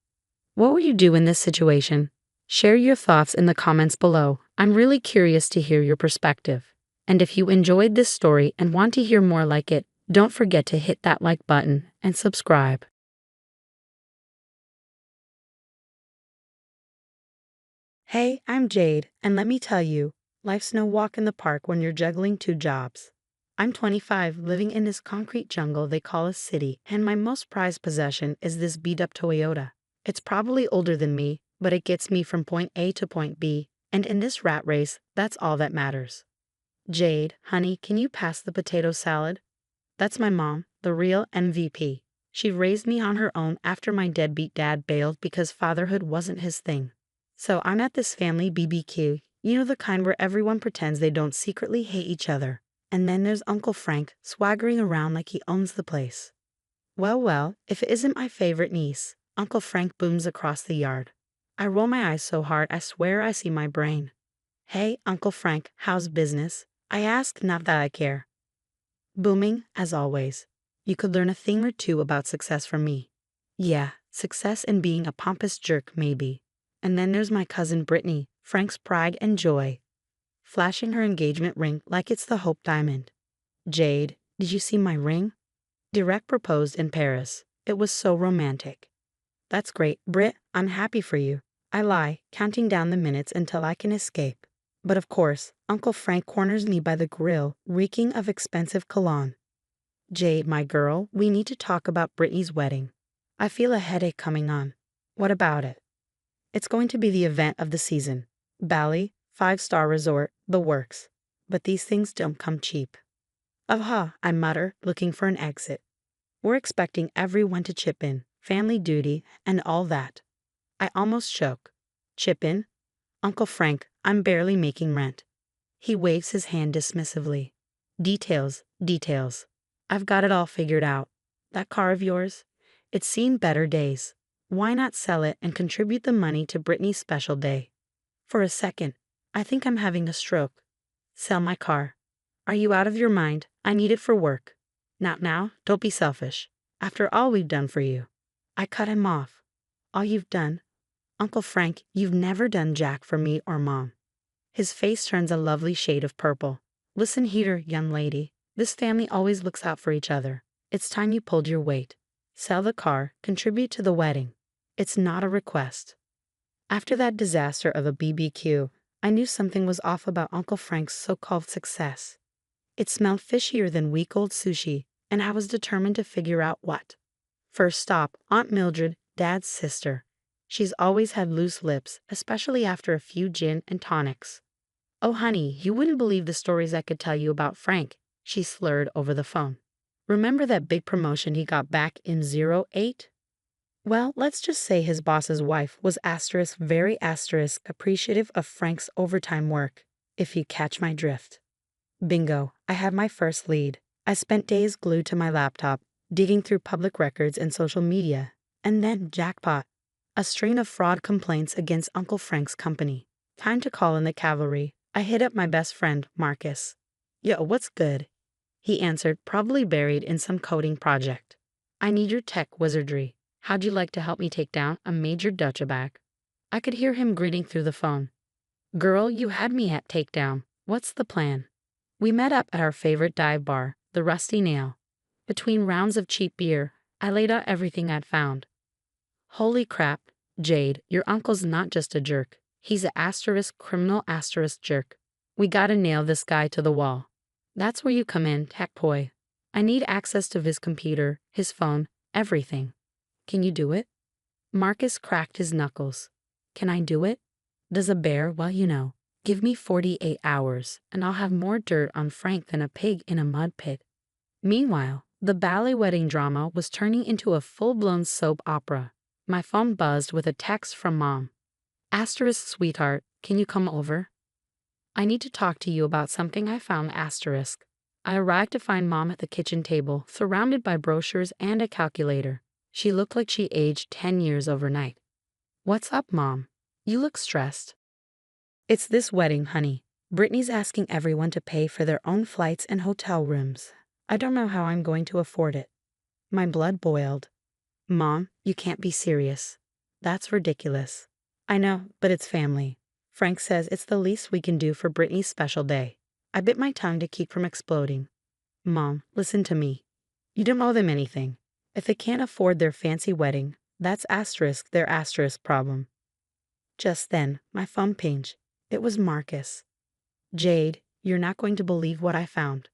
What would you do in this situation? Share your thoughts in the comments below. I'm really curious to hear your perspective. And if you enjoyed this story and want to hear more like it, don't forget to hit that like button and subscribe. Hey, I'm Jade, and let me tell you, life's no walk in the park when you're juggling two jobs. I'm 25, living in this concrete jungle they call a city, and my most prized possession is this beat-up Toyota. It's probably older than me, but it gets me from point A to point B, and in this rat race, that's all that matters. Jade, honey, can you pass the potato salad? That's my mom, the real MVP. She raised me on her own after my deadbeat dad bailed because fatherhood wasn't his thing. So I'm at this family BBQ, you know, the kind where everyone pretends they don't secretly hate each other. And then there's Uncle Frank swaggering around like he owns the place. Well, if it isn't my favorite niece, Uncle Frank booms across the yard. I roll my eyes so hard I swear I see my brain. Hey, Uncle Frank, how's business? I ask, not that I care. Booming, as always. You could learn a thing or two about success from me. Yeah, success in being a pompous jerk, maybe. And then there's my cousin Brittany, Frank's pride and joy, flashing her engagement ring like it's the Hope Diamond. Jade, did you see my ring? Direct proposed in Paris. It was so romantic. That's great, Britt, I'm happy for you. I lie, counting down the minutes until I can escape. But of course, Uncle Frank corners me by the grill, reeking of expensive cologne. Jade, my girl, we need to talk about Brittany's wedding. I feel a headache coming on. What about it? It's going to be the event of the season. Bali, 5-star resort, the works. But these things don't come cheap. Aha, I mutter, looking for an exit. We're expecting everyone to chip in, family duty, and all that. I almost choke. Chip in? Uncle Frank, I'm barely making rent. He waves his hand dismissively. Details. I've got it all figured out. That car of yours? It's seen better days. Why not sell it and contribute the money to Brittany's special day? For a second, I think I'm having a stroke. Sell my car. Are you out of your mind? I need it for work. Not now, don't be selfish. After all we've done for you. I cut him off. All you've done? Uncle Frank, you've never done jack for me or Mom. His face turns a lovely shade of purple. Listen here, young lady. This family always looks out for each other. It's time you pulled your weight. Sell the car, contribute to the wedding. It's not a request. After that disaster of a BBQ, I knew something was off about Uncle Frank's so-called success. It smelled fishier than week-old sushi, and I was determined to figure out what. First stop, Aunt Mildred, Dad's sister. She's always had loose lips, especially after a few gin and tonics. Oh honey, you wouldn't believe the stories I could tell you about Frank, she slurred over the phone. Remember that big promotion he got back in '08? Well, let's just say his boss's wife was very appreciative of Frank's overtime work, if you catch my drift. Bingo, I had my first lead. I spent days glued to my laptop, digging through public records and social media. And then, jackpot, a string of fraud complaints against Uncle Frank's company. Time to call in the cavalry. I hit up my best friend, Marcus. Yo, what's good? He answered, probably buried in some coding project. I need your tech wizardry. How'd you like to help me take down a major Dutchback? I could hear him grinning through the phone. Girl, you had me at takedown. What's the plan? We met up at our favorite dive bar, the Rusty Nail. Between rounds of cheap beer, I laid out everything I'd found. Holy crap, Jade, your uncle's not just a jerk. He's a asterisk criminal asterisk jerk. We gotta nail this guy to the wall. That's where you come in, tech boy. I need access to his computer, his phone, everything. Can you do it? Marcus cracked his knuckles. Can I do it? Does a bear, well, give me 48 hours, and I'll have more dirt on Frank than a pig in a mud pit. Meanwhile, the ballet wedding drama was turning into a full-blown soap opera. My phone buzzed with a text from Mom. Asterisk, sweetheart, can you come over? I need to talk to you about something I found. Asterisk. I arrived to find Mom at the kitchen table, surrounded by brochures and a calculator. She looked like she aged 10 years overnight. What's up, Mom? You look stressed. It's this wedding, honey. Brittany's asking everyone to pay for their own flights and hotel rooms. I don't know how I'm going to afford it. My blood boiled. Mom, you can't be serious. That's ridiculous. I know, but it's family. Frank says it's the least we can do for Brittany's special day. I bit my tongue to keep from exploding. Mom, listen to me. You don't owe them anything. If they can't afford their fancy wedding, that's their asterisk problem. Just then, my phone pinged. It was Marcus. Jade, you're not going to believe what I found.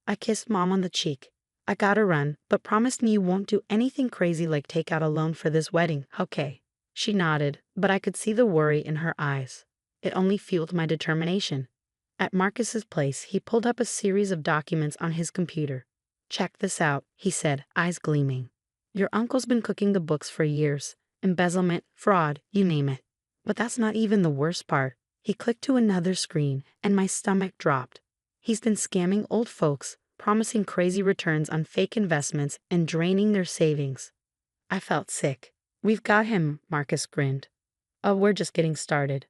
I kissed Mom on the cheek. I gotta run, but promise me you won't do anything crazy like take out a loan for this wedding, okay? She nodded, but I could see the worry in her eyes. It only fueled my determination. At Marcus's place, he pulled up a series of documents on his computer. Check this out, he said, eyes gleaming. Your uncle's been cooking the books for years. Embezzlement, fraud, you name it. But that's not even the worst part. He clicked to another screen, and my stomach dropped. He's been scamming old folks, promising crazy returns on fake investments and draining their savings. I felt sick. We've got him, Marcus grinned. Oh, we're just getting started.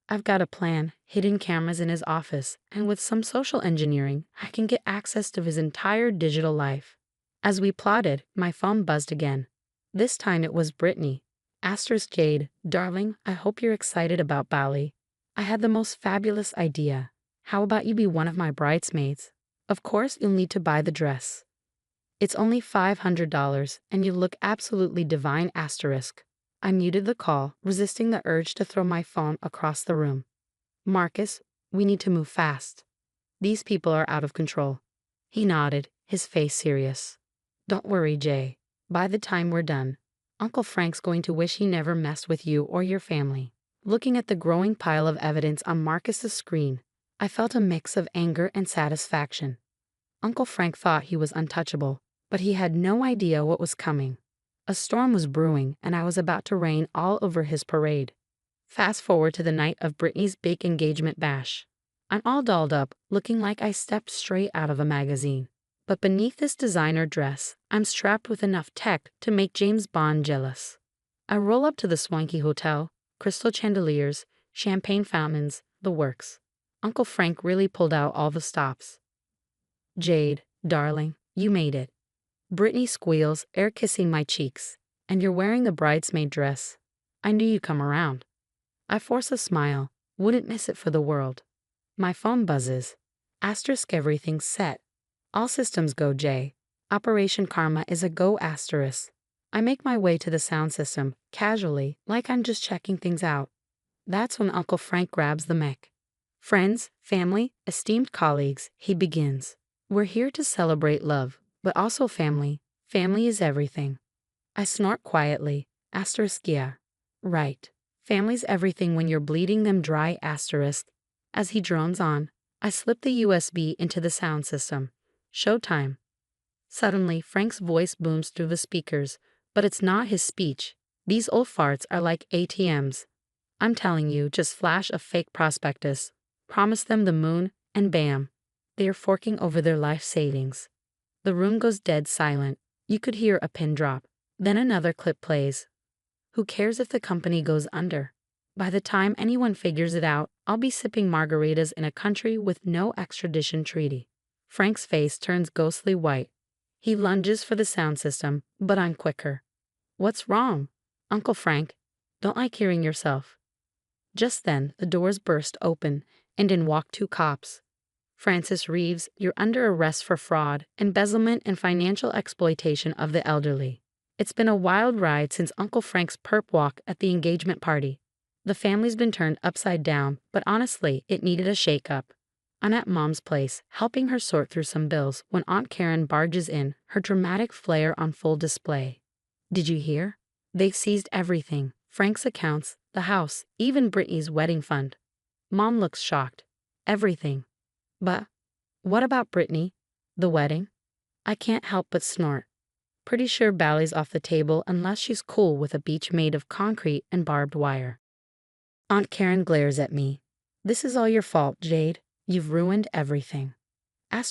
I've got a plan, hidden cameras in his office, and with some social engineering, I can get access to his entire digital life. As we plotted, my phone buzzed again. This time it was Brittany. Asterisk Jade, darling, I hope you're excited about ballet. I had the most fabulous idea. How about you be one of my bridesmaids? Of course, you'll need to buy the dress. It's only $500, and you look absolutely divine. Asterisk. I muted the call, resisting the urge to throw my phone across the room. Marcus, we need to move fast. These people are out of control. He nodded, his face serious. Don't worry, Jay. By the time we're done, Uncle Frank's going to wish he never messed with you or your family. Looking at the growing pile of evidence on Marcus's screen, I felt a mix of anger and satisfaction. Uncle Frank thought he was untouchable, but he had no idea what was coming. A storm was brewing, and I was about to rain all over his parade. Fast forward to the night of Brittany's big engagement bash. I'm all dolled up, looking like I stepped straight out of a magazine. But beneath this designer dress, I'm strapped with enough tech to make James Bond jealous. I roll up to the swanky hotel, crystal chandeliers, champagne fountains, the works. Uncle Frank really pulled out all the stops. Jade, darling, you made it. Brittany squeals, air kissing my cheeks. And you're wearing the bridesmaid dress. I knew you'd come around. I force a smile, wouldn't miss it for the world. My phone buzzes. Asterisk, everything's set. All systems go, Jay. Operation Karma is a go. Asterisk. I make my way to the sound system, casually, like I'm just checking things out. That's when Uncle Frank grabs the mic. Friends, family, esteemed colleagues, he begins. We're here to celebrate love, but also family. Family is everything. I snort quietly. Asterisk, yeah. Right. Family's everything when you're bleeding them dry. Asterisk. As he drones on, I slip the USB into the sound system. Showtime. Suddenly, Frank's voice booms through the speakers, but it's not his speech. These old farts are like ATMs. I'm telling you, just flash a fake prospectus, promise them the moon, and bam, they are forking over their life savings. The room goes dead silent. You could hear a pin drop. Then another clip plays. Who cares if the company goes under? By the time anyone figures it out, I'll be sipping margaritas in a country with no extradition treaty. Frank's face turns ghostly white. He lunges for the sound system, but I'm quicker. What's wrong? Uncle Frank, don't like hearing yourself. Just then, the doors burst open, and in walk two cops. Francis Reeves, you're under arrest for fraud, embezzlement, and financial exploitation of the elderly. It's been a wild ride since Uncle Frank's perp walk at the engagement party. The family's been turned upside down, but honestly, it needed a shake-up. I'm at Mom's place, helping her sort through some bills when Aunt Karen barges in, her dramatic flair on full display. Did you hear? They seized everything: Frank's accounts, the house, even Brittany's wedding fund. Mom looks shocked. Everything. But what about Brittany? The wedding? I can't help but snort. Pretty sure Bally's off the table unless she's cool with a beach made of concrete and barbed wire. Aunt Karen glares at me. This is all your fault, Jade. You've ruined everything. My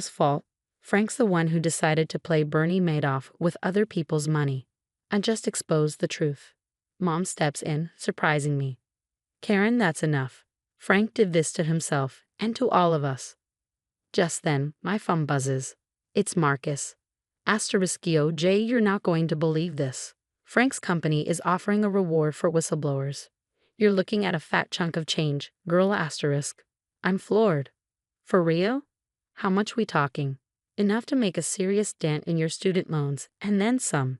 fault. Frank's the one who decided to play Bernie Madoff with other people's money. I just exposed the truth. Mom steps in, surprising me. Karen, that's enough. Frank did this to himself, and to all of us. Just then, my phone buzzes. It's Marcus. J, you're not going to believe this. Frank's company is offering a reward for whistleblowers. You're looking at a fat chunk of change, girl asterisk. I'm floored. For real? How much we talking? Enough to make a serious dent in your student loans, and then some.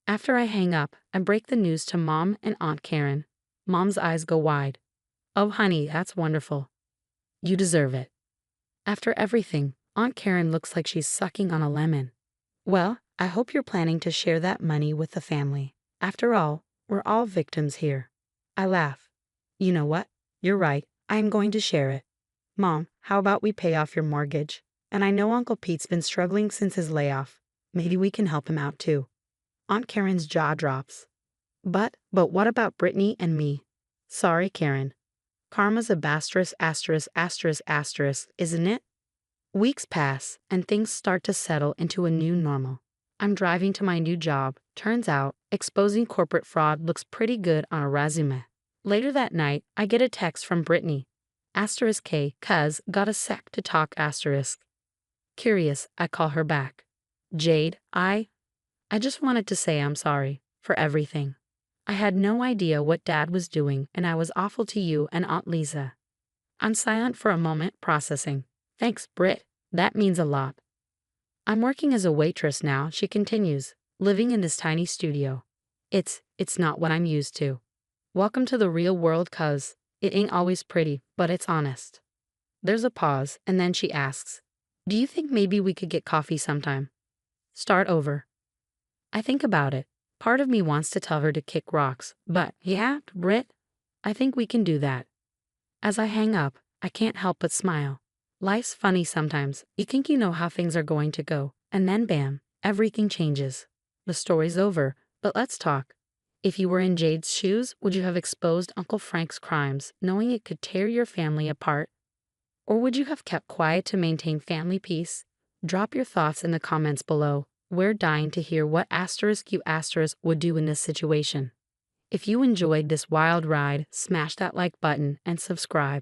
After I hang up, I break the news to Mom and Aunt Karen. Mom's eyes go wide. Oh honey, that's wonderful. You deserve it. After everything, Aunt Karen looks like she's sucking on a lemon. Well, I hope you're planning to share that money with the family. After all, we're all victims here. I laugh. You know what? You're right. I am going to share it. Mom, how about we pay off your mortgage? And I know Uncle Pete's been struggling since his layoff. Maybe we can help him out too. Aunt Karen's jaw drops. But what about Brittany and me? Sorry, Karen. Karma's a asterisk, isn't it? Weeks pass, and things start to settle into a new normal. I'm driving to my new job. Turns out, exposing corporate fraud looks pretty good on a resume. Later that night, I get a text from Brittany. K, cuz, got a sec to talk asterisk. Curious, I call her back. Jade, I just wanted to say I'm sorry for everything. I had no idea what Dad was doing, and I was awful to you and Aunt Lisa. I'm silent for a moment, processing. Thanks, Britt. That means a lot. I'm working as a waitress now, she continues, living in this tiny studio. It's not what I'm used to. Welcome to the real world, cuz. It ain't always pretty, but it's honest. There's a pause, and then she asks, do you think maybe we could get coffee sometime? Start over. I think about it. Part of me wants to tell her to kick rocks, but yeah, Britt, I think we can do that. As I hang up, I can't help but smile. Life's funny sometimes. You think you know how things are going to go, and then bam, everything changes. The story's over, but let's talk. If you were in Jade's shoes, would you have exposed Uncle Frank's crimes, knowing it could tear your family apart? Or would you have kept quiet to maintain family peace? Drop your thoughts in the comments below. We're dying to hear what you would do in this situation. If you enjoyed this wild ride, smash that like button and subscribe.